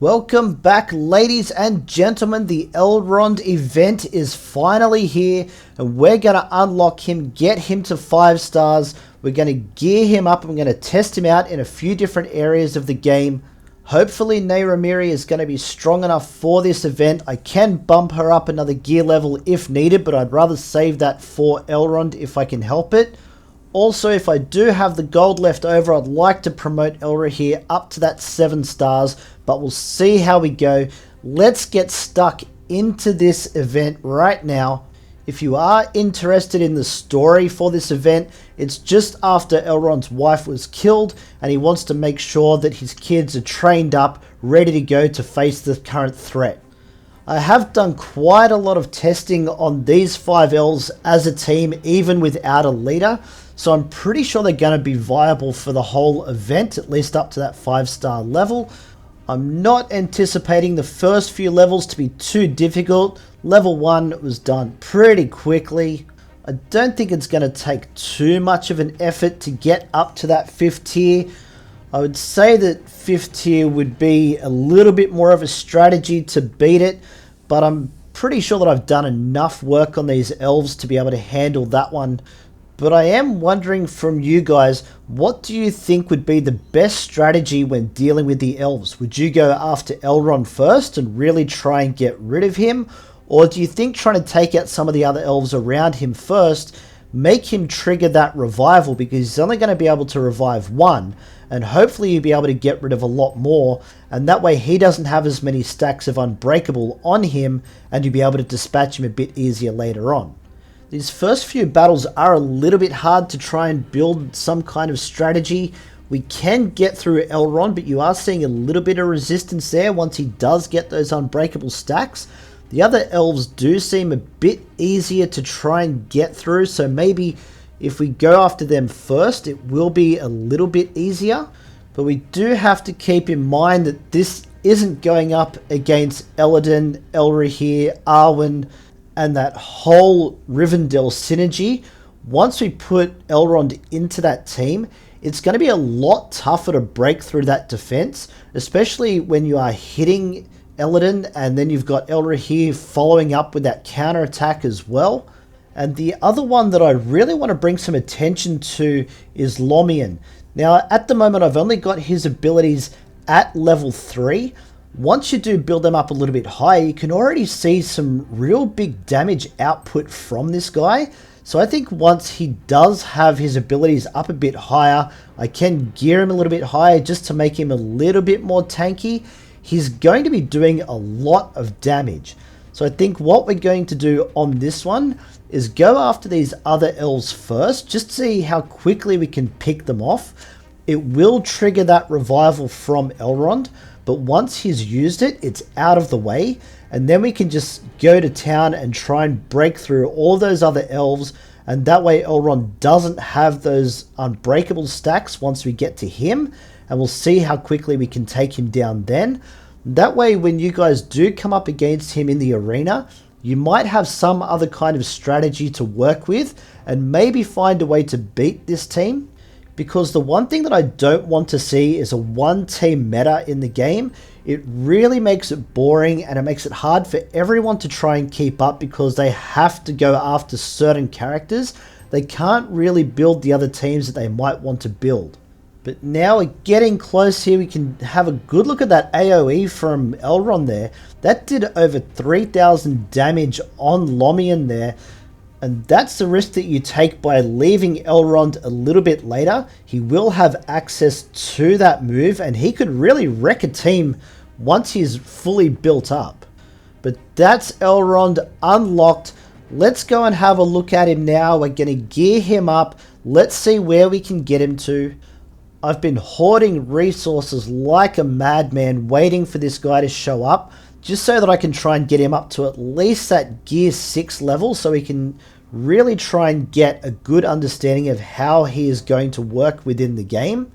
Welcome back, ladies and gentlemen. The Elrond event is finally here, and we're going to unlock him, get him to 5 stars. We're going to gear him up, and we're going to test him out in a few different areas of the game. Hopefully, Neyramiri is going to be strong enough for this event. I can bump her up another gear level if needed, but I'd rather save that for Elrond if I can help it. Also, if I do have the gold left over, I'd like to promote Elrohir up to that 7 stars, but we'll see how we go. Let's get stuck into this event right now. If you are interested in the story for this event, it's just after Elrond's wife was killed, and he wants to make sure that his kids are trained up, ready to go to face the current threat. I have done quite a lot of testing on these 5 elves as a team, even without a leader. So I'm pretty sure they're going to be viable for the whole event, at least up to that 5-star level. I'm not anticipating the first few levels to be too difficult. Level 1 was done pretty quickly. I don't think it's going to take too much of an effort to get up to that 5th tier. I would say that 5th tier would be a little bit more of a strategy to beat it, but I'm pretty sure that I've done enough work on these elves to be able to handle that one. But I am wondering from you guys, what do you think would be the best strategy when dealing with the elves? Would you go after Elrond first and really try and get rid of him? Or do you think trying to take out some of the other elves around him first, make him trigger that revival, because he's only going to be able to revive 1, and hopefully you'll be able to get rid of a lot more, and that way he doesn't have as many stacks of Unbreakable on him, and you'll be able to dispatch him a bit easier later on. These first few battles are a little bit hard to try and build some kind of strategy. We can get through Elrond, but you are seeing a little bit of resistance there once he does get those Unbreakable stacks. The other elves do seem a bit easier to try and get through, so maybe if we go after them first, it will be a little bit easier. But we do have to keep in mind that this isn't going up against Elladan, Elrohir, Arwen, and that whole Rivendell synergy. Once we put Elrond into that team, it's going to be a lot tougher to break through that defense, especially when you are hitting Elladan and then you've got Elrohir following up with that counterattack as well. And the other one that I really want to bring some attention to is Lomian. Now, at the moment, I've only got his abilities at level 3. Once you do build them up a little bit higher, you can already see some real big damage output from this guy. So I think once he does have his abilities up a bit higher, I can gear him a little bit higher just to make him a little bit more tanky. He's going to be doing a lot of damage. So I think what we're going to do on this one is go after these other elves first, just to see how quickly we can pick them off. It will trigger that revival from Elrond, but once he's used it, it's out of the way, and then we can just go to town and try and break through all those other elves, and that way Elrond doesn't have those Unbreakable stacks once we get to him, and we'll see how quickly we can take him down then. That way, when you guys do come up against him in the arena, you might have some other kind of strategy to work with, and maybe find a way to beat this team. Because the one thing that I don't want to see is a one-team meta in the game. It really makes it boring, and it makes it hard for everyone to try and keep up because they have to go after certain characters. They can't really build the other teams that they might want to build. But now we're getting close here. We can have a good look at that AoE from Elrond there. That did over 3,000 damage on Lomian there. And that's the risk that you take by leaving Elrond a little bit later. He will have access to that move, and he could really wreck a team once he's fully built up. But that's Elrond unlocked. Let's go and have a look at him now. We're going to gear him up. Let's see where we can get him to. I've been hoarding resources like a madman, waiting for this guy to show up, just so that I can try and get him up to at least that gear 6 level, so we can really try and get a good understanding of how he is going to work within the game.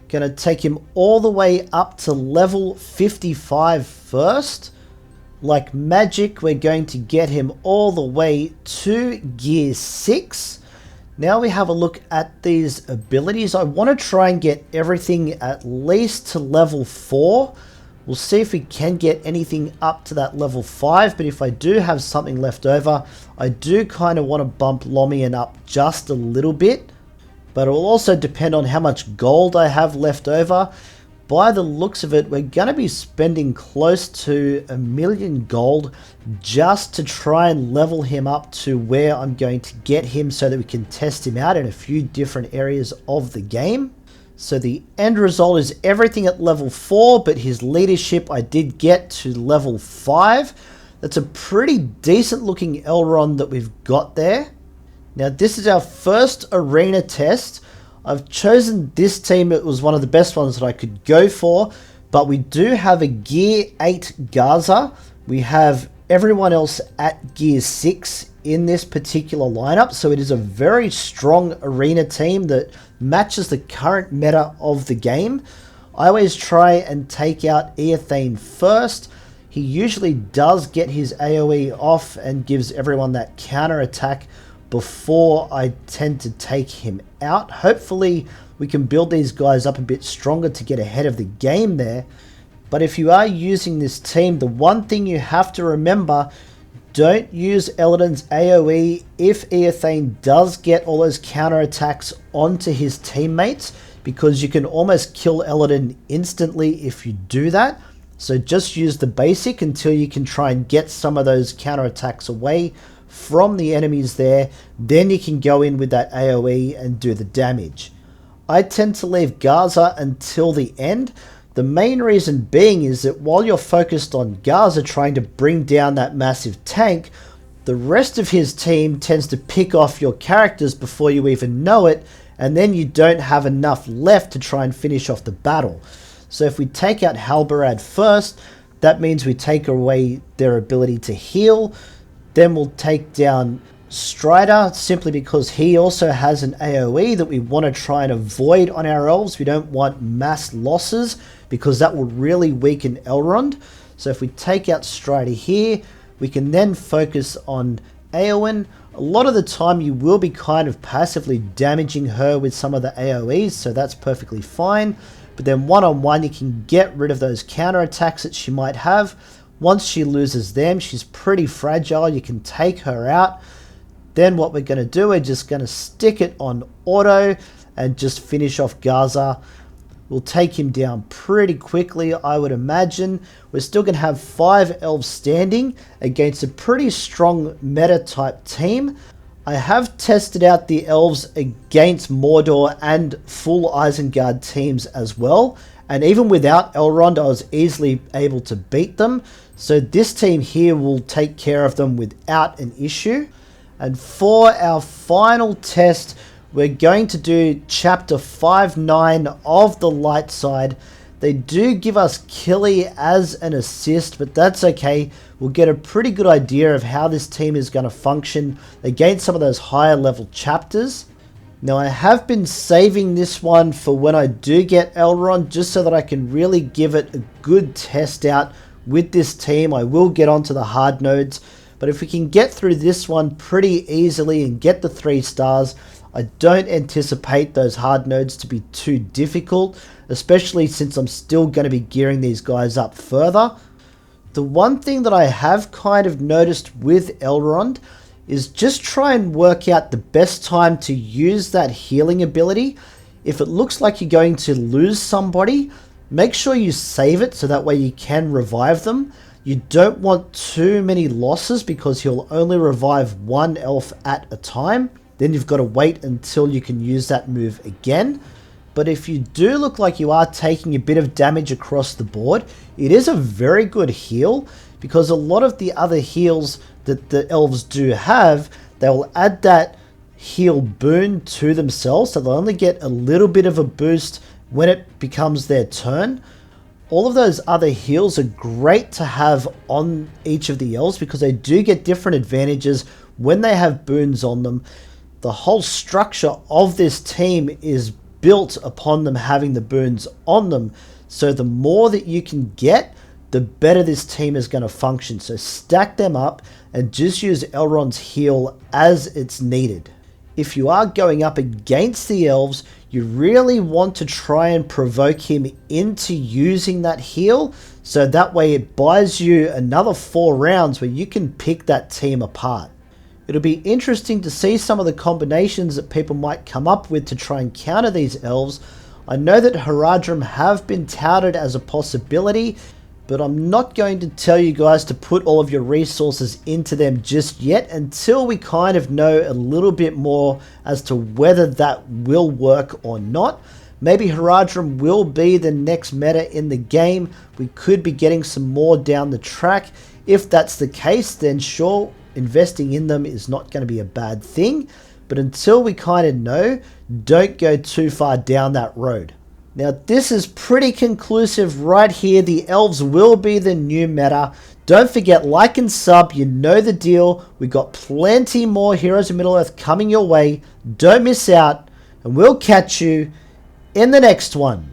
Going to take him all the way up to level 55 first. Like magic, we're going to get him all the way to gear 6. Now we have a look at these abilities. I want to try and get everything at least to level 4. We'll see if we can get anything up to that level 5, but if I do have something left over, I do kind of want to bump Lomian up just a little bit, but it will also depend on how much gold I have left over. By the looks of it, we're going to be spending close to 1 million gold just to try and level him up to where I'm going to get him so that we can test him out in a few different areas of the game. So the end result is everything at level 4, but his leadership I did get to level 5. That's a pretty decent looking Elrond that we've got there. Now this is our first arena test. I've chosen this team. It was one of the best ones that I could go for, but we do have a gear 8 Gaza. We have everyone else at gear 6 in this particular lineup, so it is a very strong arena team that matches the current meta of the game. I always try and take out Eothane first. He usually does get his AoE off and gives everyone that counter attack before I tend to take him out. Hopefully we can build these guys up a bit stronger to get ahead of the game there. But if you are using this team, the one thing you have to remember, don't use Elladan's AoE if Eothane does get all those counterattacks onto his teammates, because you can almost kill Elladan instantly if you do that. So just use the basic until you can try and get some of those counterattacks away from the enemies there. Then you can go in with that AoE and do the damage. I tend to leave Gaza until the end. The main reason being is that while you're focused on Gaza trying to bring down that massive tank, the rest of his team tends to pick off your characters before you even know it, and then you don't have enough left to try and finish off the battle. So if we take out Halbarad first, that means we take away their ability to heal. Then we'll take down Strider, simply because he also has an AoE that we want to try and avoid on our elves. We don't want mass losses because that will really weaken Elrond. So if we take out Strider here, we can then focus on Arwen. A lot of the time you will be kind of passively damaging her with some of the AoEs, so that's perfectly fine. But then one-on-one you can get rid of those counterattacks that she might have. Once she loses them, she's pretty fragile. You can take her out. Then what we're going to do, we're just going to stick it on auto and just finish off Gaza. We'll take him down pretty quickly, I would imagine. We're still going to have 5 elves standing against a pretty strong meta type team. I have tested out the elves against Mordor and full Isengard teams as well. And even without Elrond, I was easily able to beat them. So this team here will take care of them without an issue. And for our final test, we're going to do chapter 5-9 of the light side. They do give us Killy as an assist, but that's okay. We'll get a pretty good idea of how this team is going to function against some of those higher level chapters. Now I have been saving this one for when I do get Elrond, just so that I can really give it a good test out with this team. I will get onto the hard nodes, but if we can get through this one pretty easily and get the 3 stars, I don't anticipate those hard nodes to be too difficult, especially since I'm still going to be gearing these guys up further. The one thing that I have kind of noticed with Elrond is just try and work out the best time to use that healing ability. If it looks like you're going to lose somebody, make sure you save it so that way you can revive them. You don't want too many losses because he'll only revive 1 elf at a time. Then you've got to wait until you can use that move again. But if you do look like you are taking a bit of damage across the board, it is a very good heal, because a lot of the other heals that the elves do have, they will add that heal boon to themselves, so they'll only get a little bit of a boost when it becomes their turn. All of those other heals are great to have on each of the elves because they do get different advantages when they have boons on them. The whole structure of this team is built upon them having the boons on them, so the more that you can get, the better this team is going to function. So stack them up and just use Elrond's heal as it's needed. If you are going up against the elves, you really want to try and provoke him into using that heal, so that way it buys you another 4 rounds where you can pick that team apart. It'll be interesting to see some of the combinations that people might come up with to try and counter these elves. I know that Haradrim have been touted as a possibility, but I'm not going to tell you guys to put all of your resources into them just yet until we kind of know a little bit more as to whether that will work or not. Maybe Haradrim will be the next meta in the game. We could be getting some more down the track. If that's the case, then sure, investing in them is not going to be a bad thing. But until we kind of know, don't go too far down that road. Now this is pretty conclusive right here. The elves will be the new meta. Don't forget, like and sub, you know the deal. We got plenty more Heroes of Middle-earth coming your way. Don't miss out, and we'll catch you in the next one.